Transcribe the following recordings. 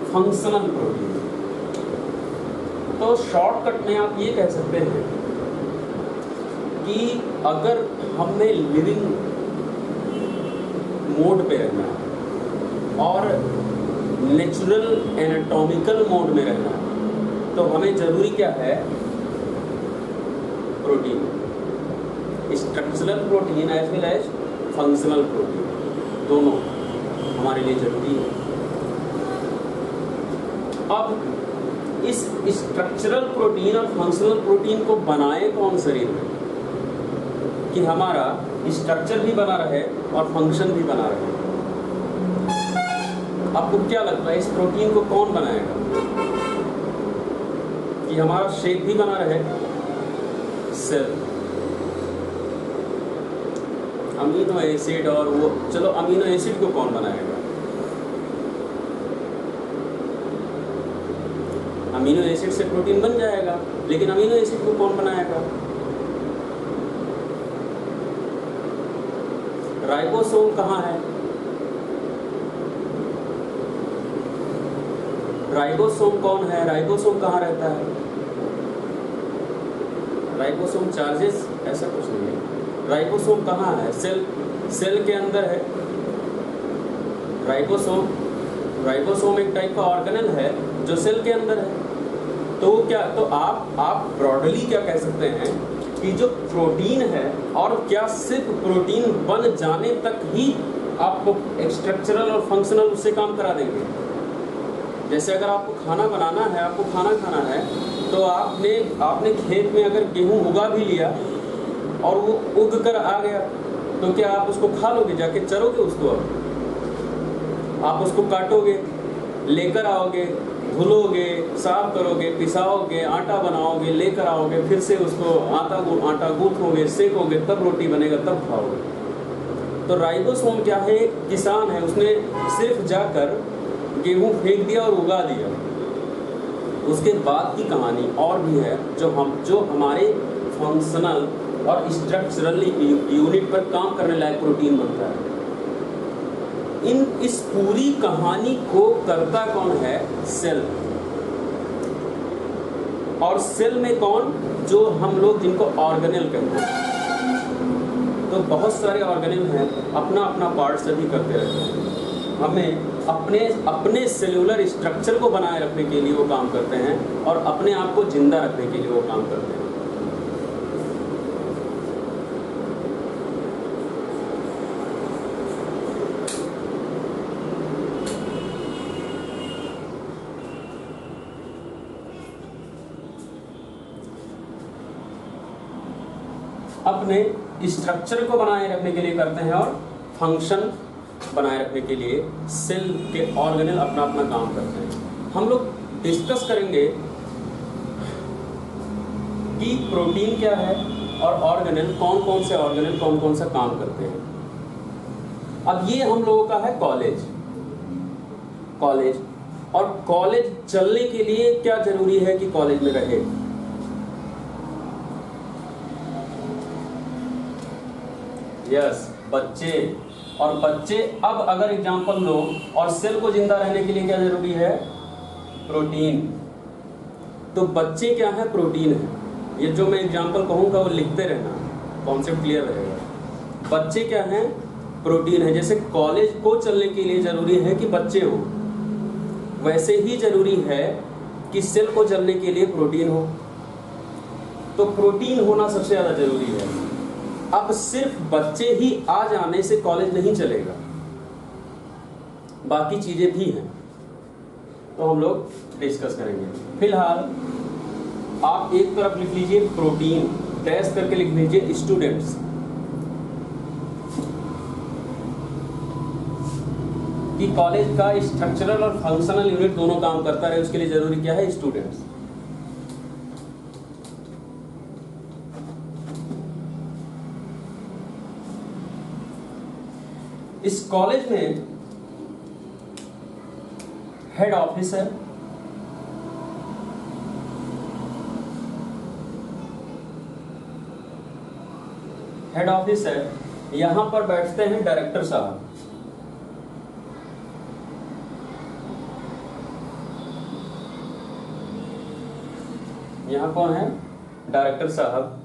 Functional protein. तो shortcut में आप ये कह सकते हैं कि अगर हमने लिविंग मोड पे रहना है और नेचुरल एनाटॉमिकल मोड में रहना है तो हमें जरूरी क्या है? Protein, structural protein as well as functional protein, दोनों हमारे लिए जरूरी है। अब इस स्ट्रक्चरल प्रोटीन और फंक्शनल प्रोटीन को बनाए कौन शरीर में कि हमारा स्ट्रक्चर भी बना रहे और फंक्शन भी बना रहे? आपको क्या लगता है इस प्रोटीन को कौन बनाएगा कि हमारा शेप भी बना रहे? सेल, अमीनो एसिड और वो, चलो अमीनो एसिड को कौन बनाएगा? अमीनो एसिड से प्रोटीन बन जाएगा, लेकिन अमीनो एसिड को कौन बनाएगा? राइबोसोम कहाँ है? राइबोसोम कौन है? राइबोसोम कहाँ रहता है? राइबोसोम चार्जेस ऐसा कुछ नहीं है। राइबोसोम कहाँ है? सेल के अंदर है। राइबोसोम एक टाइप का ऑर्गेनेल है जो सेल के अंदर है। तो क्या, तो आप ब्रॉडली क्या कह सकते हैं कि जो प्रोटीन है, और क्या सिर्फ प्रोटीन बन जाने तक ही आपको स्ट्रक्चरल और फंक्शनल उससे काम करा देंगे? जैसे अगर आपको खाना बनाना है, आपको खाना खाना है, तो आपने खेत में अगर गेहूं उगा भी लिया और वो उग कर आ गया, तो क्या आप उसको खा लोगे? जाके चरोगे उसको? आप उसको काटोगे, लेकर आओगे, धुलोगे, साफ करोगे, पिसाओगे, आटा बनाओगे, लेकर आओगे, फिर से उसको आटा गूंथोगे, सेकोगे, तब रोटी बनेगा, तब खाओगे। तो राइबोसोम क्या है? किसान है, उसने सिर्फ जाकर गेहूं फेंक दिया और उगा दिया। उसके बाद की कहानी और भी है जो हमारे फंक्शनल और स्ट्रक्चरल यूनिट पर काम करने लायक प्रोटीन बनता है। इस पूरी कहानी को करता कौन है? सेल। और सेल में कौन? जो हम लोग जिनको ऑर्गेनेल कहते हैं। तो बहुत सारे ऑर्गेनेल हैं, अपना अपना पार्ट सभी करते रहते हैं। हमें अपने सेल्यूलर स्ट्रक्चर को बनाए रखने के लिए वो काम करते हैं और अपने आप को जिंदा रखने के लिए वो काम करते हैं। अपने स्ट्रक्चर को बनाए रखने के लिए करते हैं और फंक्शन बनाए रखने के लिए सेल के ऑर्गेनेल अपना अपना काम करते हैं। हम लोग डिस्कस करेंगे कि प्रोटीन क्या है और ऑर्गेनेल कौन कौन से ऑर्गेनेल कौन कौन सा काम करते हैं। अब ये हम लोगों का है कॉलेज। और कॉलेज चलने के लिए क्या जरूरी है कि कॉलेज में रहे? यस, बच्चे। और बच्चे, अब अगर एग्जांपल लो, और सेल को जिंदा रहने के लिए क्या जरूरी है? प्रोटीन। तो बच्चे क्या है? प्रोटीन है। ये जो मैं एग्जांपल कहूंगा वो लिखते रहना, कॉन्सेप्ट क्लियर रहेगा। बच्चे क्या है? प्रोटीन है। जैसे कॉलेज को चलने के लिए जरूरी है कि बच्चे हो, वैसे ही जरूरी है कि सेल को चलने के लिए प्रोटीन हो। तो प्रोटीन होना सबसे ज्यादा जरूरी है। अब सिर्फ बच्चे ही आ जाने से कॉलेज नहीं चलेगा, बाकी चीजें भी हैं, तो हम लोग डिस्कस करेंगे। फिलहाल आप एक तरफ लिख लीजिए प्रोटीन, डैश करके लिख लीजिए स्टूडेंट्स। कि कॉलेज का स्ट्रक्चरल और फंक्शनल यूनिट दोनों काम करता रहे, उसके लिए जरूरी क्या है? स्टूडेंट्स। इस कॉलेज में हेड ऑफिस है, यहां पर बैठते हैं डायरेक्टर साहब। यहाँ कौन है, डायरेक्टर साहब,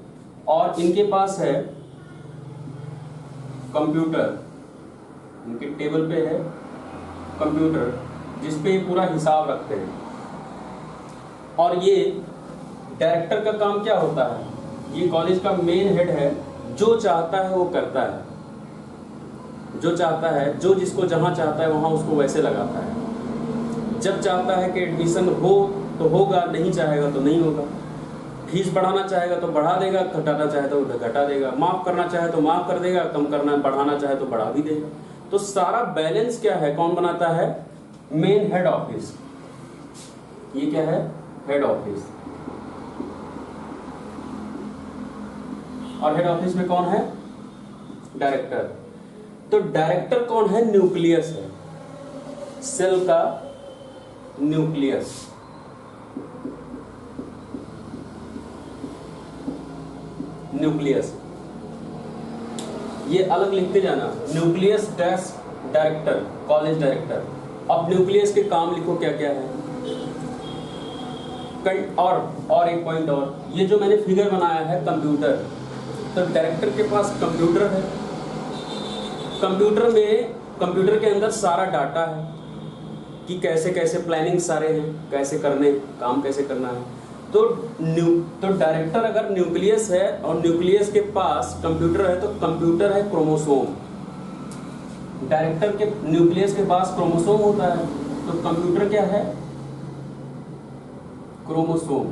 और इनके पास है कंप्यूटर, इनके टेबल पे है कंप्यूटर जिसपे ये पूरा हिसाब रखते हैं। और ये डायरेक्टर का काम क्या होता है, ये कॉलेज का मेन हेड है, जो चाहता है वो करता है, जो चाहता है, जो जिसको जहाँ चाहता है वहाँ उसको वैसे लगाता है। जब चाहता है कि एडमिशन हो तो होगा, नहीं चाहेगा तो नहीं होगा। फीस बढ़ाना चाहेगा तो बढ़ा देगा, घटाना चाहे तो घटा देगा, माफ करना चाहे तो माफ कर देगा, कम करना बढ़ाना चाहे तो बढ़ा भी देगा। तो सारा बैलेंस क्या है, कौन बनाता है, मेन हेड ऑफिस। ये क्या है, हेड ऑफिस। और हेड ऑफिस में कौन है, डायरेक्टर। तो डायरेक्टर कौन है, न्यूक्लियस है, सेल का न्यूक्लियस। न्यूक्लियस ये अलग लिखते जाना, nucleus dash director, college director. अब न्यूक्लियस के काम लिखो क्या क्या है। और एक पॉइंट और, ये जो मैंने फिगर बनाया है कंप्यूटर, तो डायरेक्टर के पास कंप्यूटर है, कंप्यूटर के अंदर सारा डाटा है कि कैसे कैसे प्लानिंग सारे हैं, कैसे करने, काम कैसे करना है। तो डायरेक्टर अगर न्यूक्लियस है और न्यूक्लियस के पास कंप्यूटर है, तो कंप्यूटर है क्रोमोसोम। डायरेक्टर के न्यूक्लियस के पास क्रोमोसोम होता है, तो कंप्यूटर क्या है, क्रोमोसोम।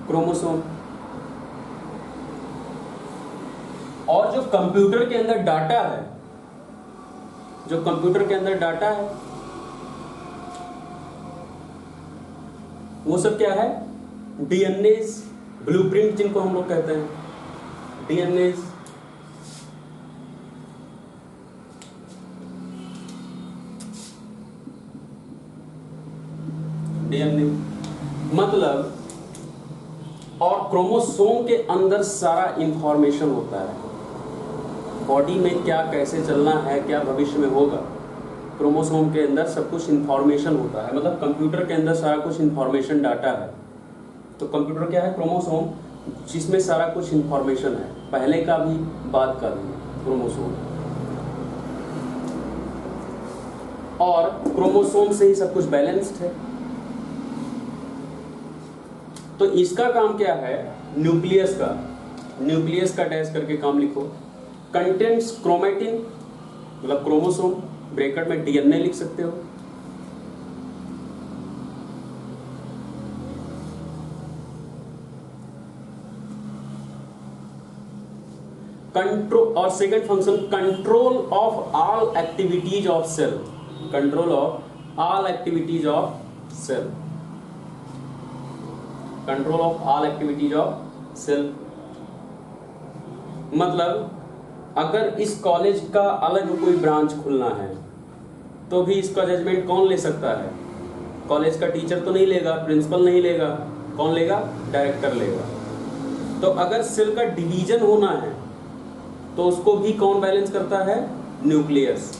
क्रोमोसोम। और जो कंप्यूटर के अंदर डाटा है, जो कंप्यूटर के अंदर डाटा है वो सब क्या है, डीएनए, ब्लूप्रिंट जिनको हम लोग कहते हैं, डीएनए। डीएनए मतलब, और क्रोमोसोम के अंदर सारा इंफॉर्मेशन होता है, बॉडी में क्या कैसे चलना है, क्या भविष्य में होगा, क्रोमोसोम के अंदर सब कुछ इंफॉर्मेशन होता है। मतलब कंप्यूटर के अंदर सारा कुछ इंफॉर्मेशन डाटा है। तो कंप्यूटर क्या है, क्रोमोसोम, जिसमें सारा कुछ इंफॉर्मेशन है, पहले का भी बाद का भी, क्रोमोसोम। और क्रोमोसोम से ही सब कुछ बैलेंस्ड है। तो इसका काम क्या है, न्यूक्लियस का, न्यूक्लियस का डैश करके काम लिखो। कंटेंट्स क्रोमेटिन, मतलब क्रोमोसोम, ब्रैकेट में डीएनए लिख सकते हो। कंट्रोल, और second function, control of all activities of cell, control of all activities of cell, control of all activities of cell. मतलब अगर इस कॉलेज का अलग कोई ब्रांच खुलना है तो भी इसका जजमेंट कौन ले सकता है, कॉलेज का टीचर तो नहीं लेगा, प्रिंसिपल नहीं लेगा, कौन लेगा, डायरेक्टर लेगा। तो अगर सेल का डिवीजन होना है तो उसको भी कौन बैलेंस करता है, न्यूक्लियस।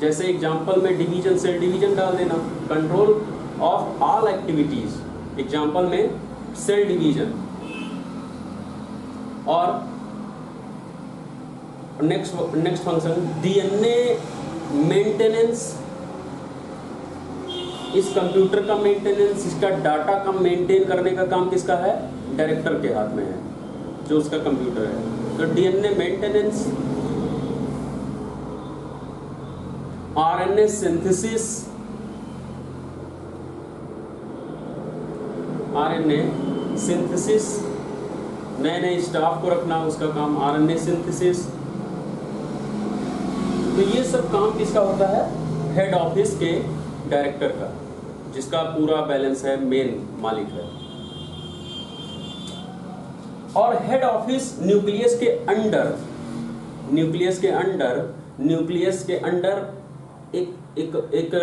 जैसे एग्जांपल में डिवीजन, सेल डिवीजन डाल देना, control of all activities, example में सेल डिवीजन। और नेक्स्ट फंक्शन, डीएनए मेंटेनेंस, इस कंप्यूटर का मेंटेनेंस, इसका डाटा का मेंटेन करने का काम किसका है, डायरेक्टर के हाथ में है, जो उसका कंप्यूटर है। तो DNA maintenance, RNA synthesis, RNA synthesis, नए नए स्टाफ को रखना, उसका काम आरएनए सिंथेसिस। तो ये सब काम किसका होता है, हेड ऑफिस के डायरेक्टर का, जिसका पूरा बैलेंस है, मेन मालिक है। और हेड ऑफिस न्यूक्लियस के अंडर, न्यूक्लियस के अंडर, न्यूक्लियस के अंडर एक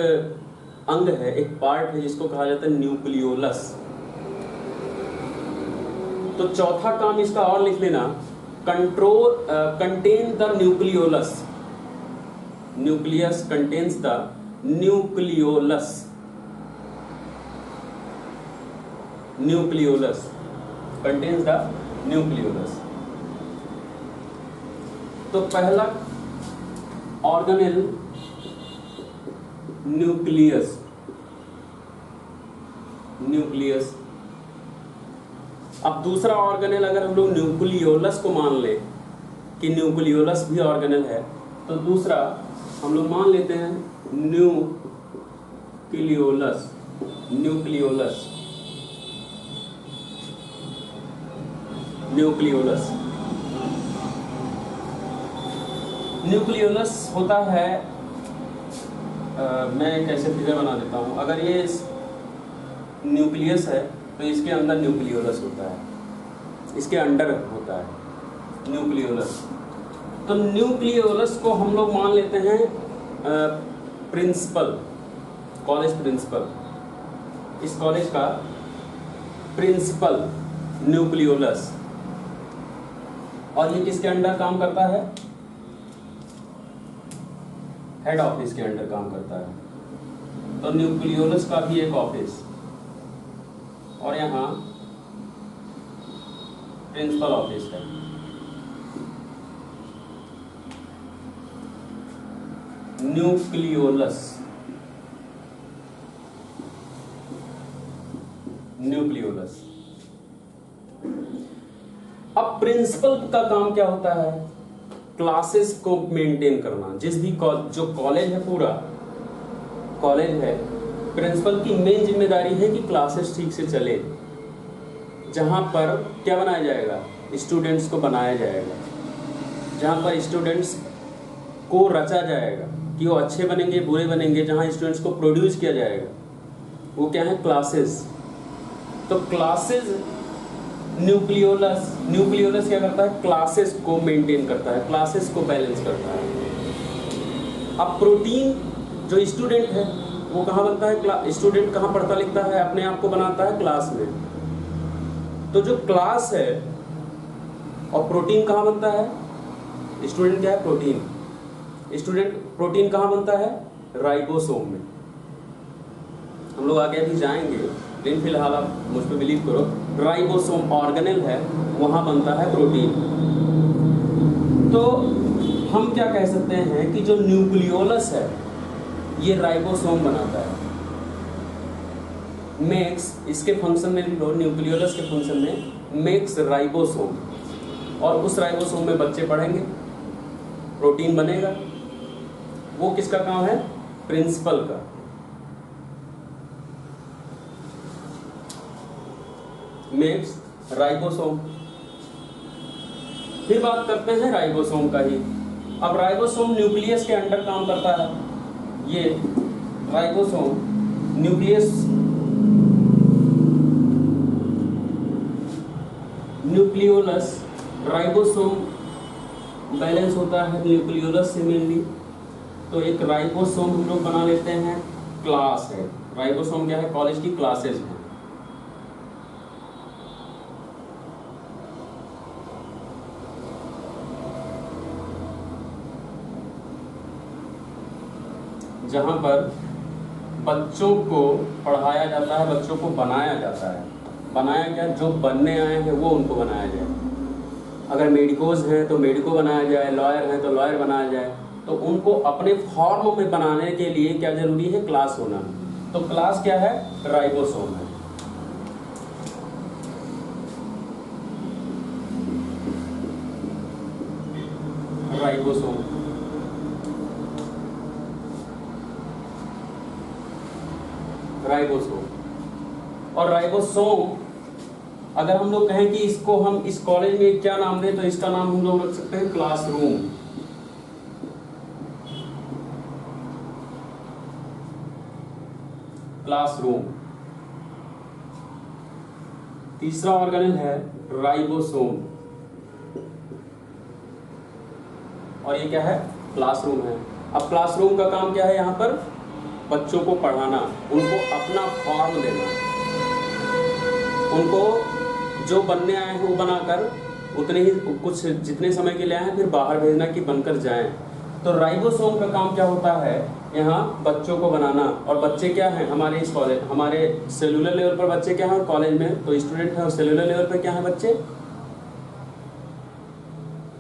अंग है, एक पार्ट है जिसको कहा जाता है न्यूक्लियोलस। तो चौथा काम इसका और लिख लेना, contain the nucleolus, nucleus contains the nucleolus. Nucleolus contains the nucleolus. तो पहला ऑर्गेनेल न्यूक्लियस। न्यूक्लियस। अब दूसरा ऑर्गेनेल अगर हम लोग न्यूक्लियोलस को मान ले कि न्यूक्लियोलस भी ऑर्गेनेल है, तो दूसरा हम लोग मान लेते हैं न्यूक्लियोलस। न्यूक्लियोलस। न्यूक्लियोलस। न्यूक्लियोलस होता है मैं एक ऐसे फिगर बना देता हूँ। अगर ये न्यूक्लियस है तो इसके अंदर न्यूक्लियोलस होता है, इसके अंडर होता है न्यूक्लियोलस। तो न्यूक्लियोलस को हम लोग मान लेते हैं प्रिंसिपल, कॉलेज प्रिंसिपल। इस कॉलेज का प्रिंसिपल न्यूक्लियोलस। और ये किसके अंडर काम करता है? हेड ऑफिस के अंडर काम करता है। तो न्यूक्लियोलस का भी एक ऑफिस, और यहाँ प्रिंसिपल ऑफिस है। न्यूक्लियोलस। न्यूक्लियोलस। अब प्रिंसिपल का काम क्या होता है? क्लासेस को मेंटेन करना। जिस भी जो कॉलेज है, पूरा कॉलेज है, प्रिंसिपल की मेन जिम्मेदारी है कि क्लासेस ठीक से चले। जहां पर क्या बनाया जाएगा? स्टूडेंट्स को बनाया जाएगा। जहां पर स्टूडेंट्स को रचा जाएगा कि वो अच्छे बनेंगे बुरे बनेंगे, जहां स्टूडेंट्स को प्रोड्यूस किया जाएगा, वो क्या है? क्लासेस। तो क्लासेस न्यूक्लियोलस। न्यूक्लियोलस क्या करता है? क्लासेस को मेंटेन करता है, क्लासेस को बैलेंस करता है। अब प्रोटीन जो स्टूडेंट है वो कहाँ बनता है? स्टूडेंट कहाँ पढ़ता लिखता है? अपने आप को बनाता है क्लास में। तो जो क्लास है, और प्रोटीन कहाँ बनता है? स्टूडेंट क्या है? प्रोटीन। स्टूडेंट प्रोटीन कहाँ बनता है? राइबोसोम में। हम लोग आगे अभी जाएंगे, लेकिन फिलहाल आप मुझ पर बिलीव करो, राइबोसोम ऑर्गेनेल है, वहाँ बनता है प्रोटीन। तो हम क्या कह सकते हैं कि जो न्यूक्लियोलस है ये राइबोसोम बनाता है। मेक्स, इसके फंक्शन में लो, न्यूक्लियोलस के फंक्शन में मेक्स राइबोसोम। और उस राइबोसोम में बच्चे पढ़ेंगे, प्रोटीन बनेगा। वो किसका काम है? प्रिंसिपल का। Makes ribosome. फिर बात करते हैं राइबोसोम का ही। अब राइबोसोम न्यूक्लियस के अंडर काम करता है। ये राइबोसोम न्यूक्लियोलस राइबोसोम बैलेंस होता है न्यूक्लियोलस से मेनली। तो एक राइबोसोम हम लोग बना लेते हैं क्लास है। राइबोसोम क्या है? कॉलेज की क्लासेज है। जहां पर बच्चों को पढ़ाया जाता है, बच्चों को बनाया जाता है। बनाया क्या? जो बनने आए हैं वो उनको बनाया जाए। अगर मेडिकोज हैं तो मेडिको बनाया जाए, लॉयर हैं तो लॉयर बनाया जाए। तो उनको अपने फॉर्म में बनाने के लिए क्या जरूरी है? क्लास होना। तो क्लास क्या है? राइबोसोम है। राइबोसोम। राइबोसोम। और राइबोसोम अगर हम लोग कहें कि इसको हम इस कॉलेज में क्या नाम दें, तो इसका नाम हम लोग रख सकते हैं क्लासरूम। क्लासरूम। तीसरा ऑर्गेनेल है राइबोसोम, और ये क्या है? क्लासरूम है। अब क्लासरूम का काम क्या है? यहाँ पर बच्चों को पढ़ाना, उनको अपना फॉर्म देना, उनको जो बनने आए हैं वो बनाकर उतने ही कुछ जितने समय के लिए आए हैं फिर बाहर भेजना कि बनकर जाएं। तो राइबोसोम का काम क्या होता है, यहाँ बच्चों को बनाना। और बच्चे क्या हैं हमारे इस कॉलेज, हमारे सेलुलर लेवल पर बच्चे क्या हैं, और कॉलेज में तो स्टूडेंट है, और सेलुलर लेवल पर क्या है बच्चे,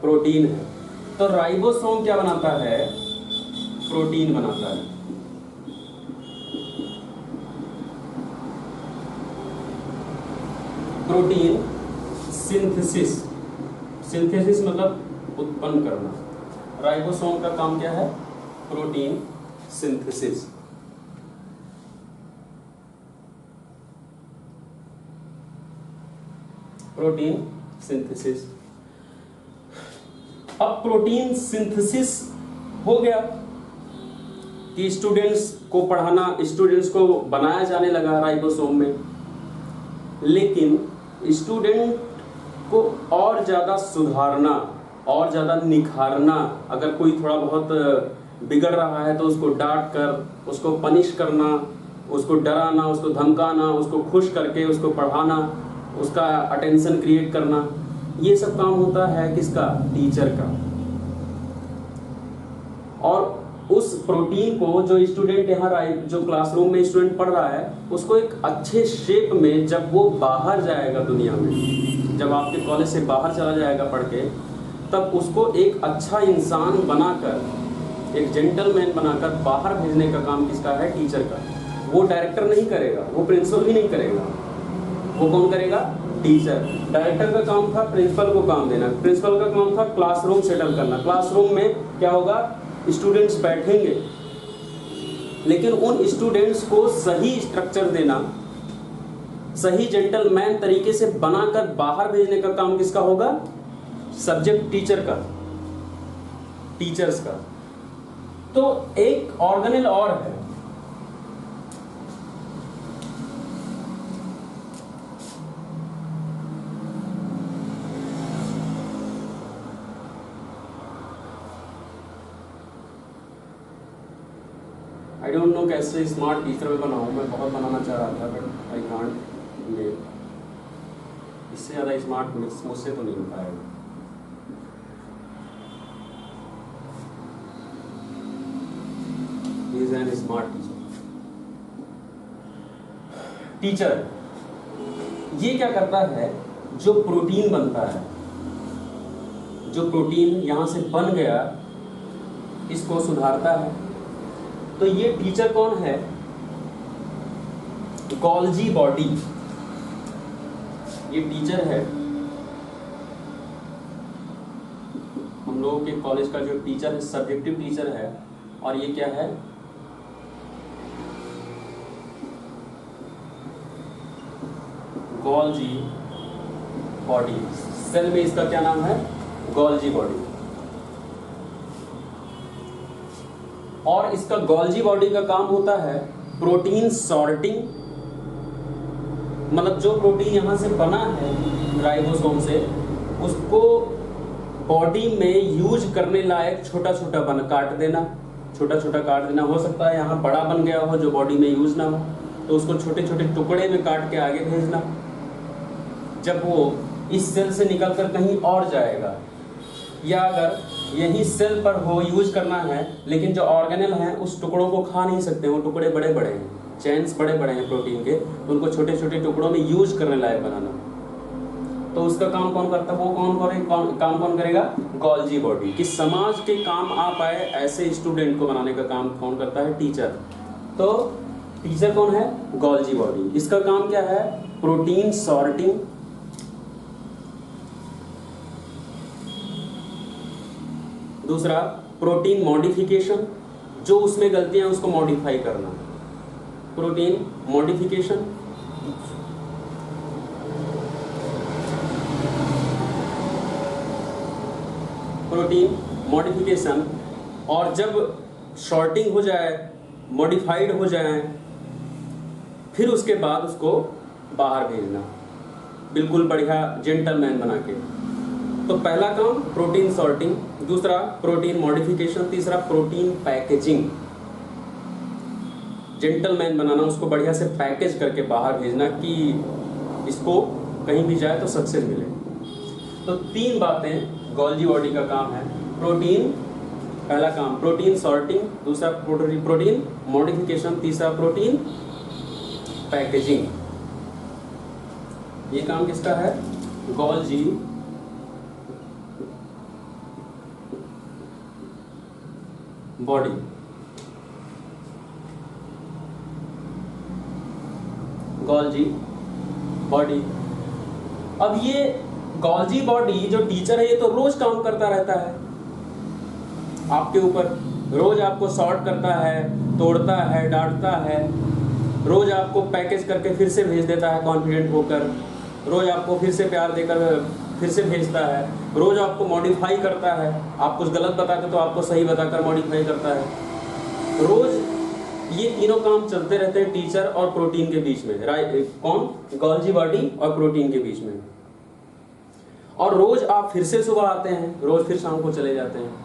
प्रोटीन है। तो राइबोसोम क्या बनाता है, प्रोटीन बनाता है। प्रोटीन सिंथेसिस, सिंथेसिस मतलब उत्पन्न करना। राइबोसोम का काम क्या है, प्रोटीन सिंथेसिस। Protein synthesis. अब प्रोटीन सिंथेसिस हो गया कि स्टूडेंट्स को पढ़ाना, स्टूडेंट्स को बनाया जाने लगा राइबोसोम में। लेकिन स्टूडेंट को और ज़्यादा सुधारना, और ज़्यादा निखारना, अगर कोई थोड़ा बहुत बिगड़ रहा है तो उसको डांट कर, उसको पनिश करना, उसको डराना, उसको धमकाना, उसको खुश करके उसको पढ़ाना, उसका अटेंशन क्रिएट करना, ये सब काम होता है किसका, टीचर का। और उस प्रोटीन को जो स्टूडेंट यहाँ जो क्लासरूम में स्टूडेंट पढ़ रहा है, उसको एक अच्छे शेप में जब वो बाहर जाएगा दुनिया में, जब आपके कॉलेज से बाहर चला जाएगा पढ़ के, तब उसको एक अच्छा इंसान बनाकर, एक जेंटलमैन बनाकर बाहर भेजने का काम किसका है, टीचर का। वो डायरेक्टर नहीं करेगा, वो प्रिंसिपल भी नहीं करेगा, वो कौन करेगा, टीचर। डायरेक्टर का काम था प्रिंसिपल को काम देना, प्रिंसिपल का काम था क्लासरूम सेटल करना। क्लासरूम में क्या होगा, स्टूडेंट्स बैठेंगे, लेकिन उन स्टूडेंट्स को सही स्ट्रक्चर देना, सही जेंटलमैन तरीके से बनाकर बाहर भेजने का काम किसका होगा, सब्जेक्ट टीचर का, टीचर्स का। तो एक ऑर्गेनेल और है, आई डोंट नो कैसे स्मार्ट टीचर में बनाऊं, मैं बहुत बनाना चाह रहा था बट आई कांट। ये इससे ज़्यादा स्मार्ट मुझसे तो नहीं हो पाएगा। He is an smart teacher. ये क्या करता है, जो प्रोटीन बनता है, जो प्रोटीन यहां से बन गया, इसको सुधारता है। तो ये टीचर कौन है, गोल्जी बॉडी, ये टीचर है। हम लोगों के कॉलेज का जो टीचर है, सब्जेक्टिव टीचर है, और ये क्या है, गोल्जी बॉडी। सेल में इसका क्या नाम है, गोल्जी बॉडी। और इसका गोल्जी बॉडी का काम होता है प्रोटीन सॉर्टिंग, मतलब जो प्रोटीन यहाँ से बना है राइबोसोम से, उसको बॉडी में यूज करने लायक छोटा छोटा काट देना, छोटा छोटा काट देना। हो सकता है यहाँ बड़ा बन गया हो जो बॉडी में यूज ना हो, तो उसको छोटे छोटे टुकड़े में काट के आगे भेजना। जब वो इस सेल से निकलकर कहीं और जाएगा, या अगर यही सेल पर हो यूज करना है, लेकिन जो ऑर्गेनेल हैं उस टुकड़ों को खा नहीं सकते, वो टुकड़े बड़े बड़े हैं, चेन्स बड़े बड़े हैं प्रोटीन के, उनको छोटे छोटे टुकड़ों में यूज करने लायक बनाना। तो उसका काम कौन करता है, वो काम कौन करेगा, गोल्जी बॉडी। कि समाज के काम आ पाए ऐसे स्टूडेंट को बनाने का काम कौन करता है, टीचर। तो टीचर कौन है, गोल्जी बॉडी। इसका काम क्या है, प्रोटीन सॉर्टिंग, दूसरा प्रोटीन मॉडिफिकेशन, जो उसमें गलतियां उसको मॉडिफाई करना, प्रोटीन मॉडिफिकेशन। प्रोटीन मॉडिफिकेशन, और जब शॉर्टिंग हो जाए, मॉडिफाइड हो जाए, फिर उसके बाद उसको बाहर भेजना, बिल्कुल बढ़िया जेंटलमैन बना के। तो पहला काम प्रोटीन सॉर्टिंग, दूसरा प्रोटीन मॉडिफिकेशन, तीसरा प्रोटीन पैकेजिंग, जेंटलमैन बनाना, उसको बढ़िया से पैकेज करके बाहर भेजना कि इसको कहीं भी जाए तो सक्सेस मिले। तो तीन बातें गोल्जी बॉडी का काम है, प्रोटीन पहला काम प्रोटीन सॉर्टिंग, दूसरा प्रोटीन मॉडिफिकेशन, तीसरा प्रोटीन पैकेजिंग। ये काम किसका है? Golgi body. Golgi body. अब ये गोल्जी बॉडी जो टीचर है ये तो रोज काम करता रहता है आपके ऊपर, रोज आपको सॉर्ट करता है, तोड़ता है, डांटता है, रोज आपको पैकेज करके फिर से भेज देता है कॉन्फिडेंट होकर, रोज आपको फिर से प्यार देकर फिर से भेजता है, रोज आपको मॉडिफाई करता है, आप कुछ गलत बताते तो आपको सही बताकर मॉडिफाई करता है। रोज ये तीनों काम चलते रहते हैं टीचर और प्रोटीन के बीच में, राइट? कौन? गोल्जी बॉडी और प्रोटीन के बीच में। और रोज आप फिर से सुबह आते हैं, रोज फिर शाम को चले जाते हैं।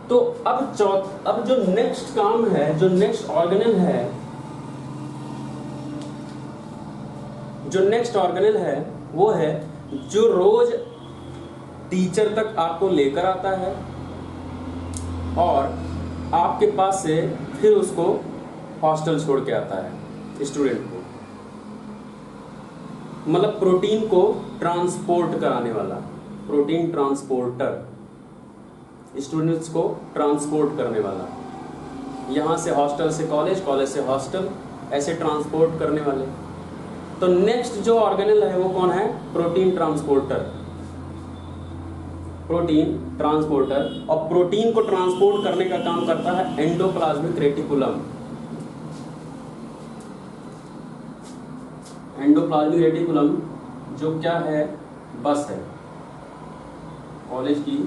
तो अब जो नेक्स्ट काम है, जो नेक्स्ट ऑर्गेनेल है, वो है जो रोज टीचर तक आपको लेकर आता है और आपके पास से फिर उसको हॉस्टल छोड़ के आता है स्टूडेंट को, मतलब प्रोटीन को ट्रांसपोर्ट कराने वाला, प्रोटीन ट्रांसपोर्टर, स्टूडेंट्स को ट्रांसपोर्ट करने वाला, यहाँ से हॉस्टल से कॉलेज, कॉलेज से हॉस्टल, ऐसे ट्रांसपोर्ट करने वाले। तो नेक्स्ट जो ऑर्गेनेल है वो कौन है? Protein transporter. प्रोटीन ट्रांसपोर्टर, और प्रोटीन को ट्रांसपोर्ट करने का काम करता है एंडोप्लाज्मिक रेटिकुलम। एंडोप्लाज्मिक रेटिकुलम जो क्या है? बस है, कॉलेज की